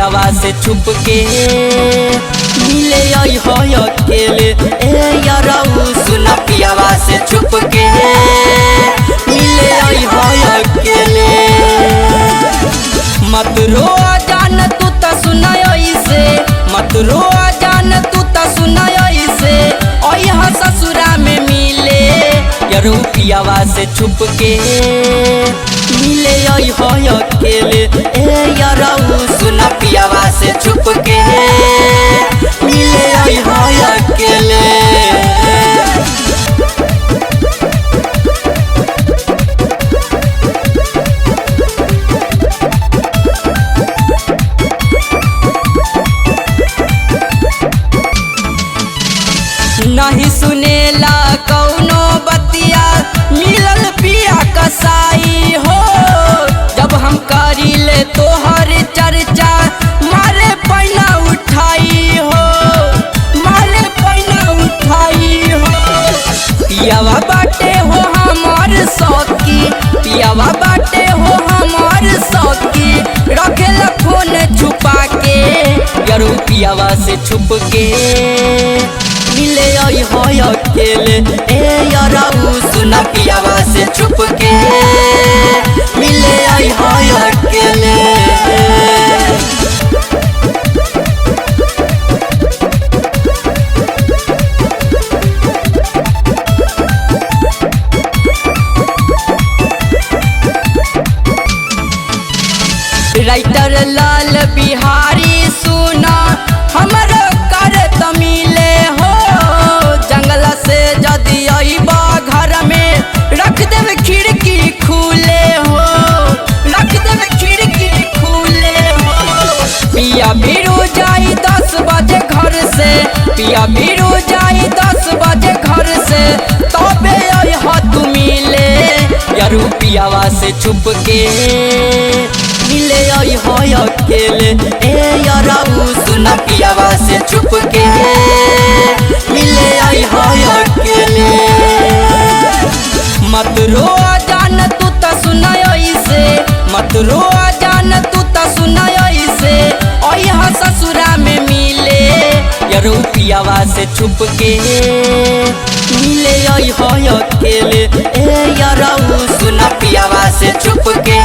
पियावा से छुप के मिले आई हो अकेले ए याराऊ सुन पियावा से छुप के मिले आई हो अकेले। मत रो जान तू त सुनाय ऐसे मत रो जान तू त सुनाय ऐसे और यहाँ ससुरा में मिले यारू पियावा से छुप के मिले आई हो अकेले ए याराऊ सुन पियावा से छुप के मिले आई हो अकेले। नहीं सुनेला कौनो बतिया मिलल पिया कसाई हो जब हम करी ले तोहर चर्चा मारे पैना उठाई हो मारे पैना उठाई हो। पियावा बाटे हो हमार सौकी पियावा बाटे हो हमार सौकी रखेला फोन छुपा के यारू पियावा से छुप के मिले आई हो अकेले ए याराऊ सुन पियावा से छुप के मिले आई हो अकेले। राइटर लाल बिहारी सुना हमारा कर तमिले हो जंगल से जदि आईबा घर में रख देवे खिड़की खुले हो रख देवे खिड़की खुले हो। पिया बीरू जाई 10 बजे घर से पिया बीरू जाई 10 बजे घर से तबे आई हो तू मिले यारू पियावा से छुप के मिले आई हो अकेले ए याराऊ सुन पियावा से छुप के मिले आई हो अकेले। मत रो जान तू त सुनाय ऐसे मत रो जान तू त सुनाय ऐसे और यहाँ ससुरा में मिले यारू पियावा से छुप के मिले आई हो अकेले ए याराऊ सुन पियावा से छुप के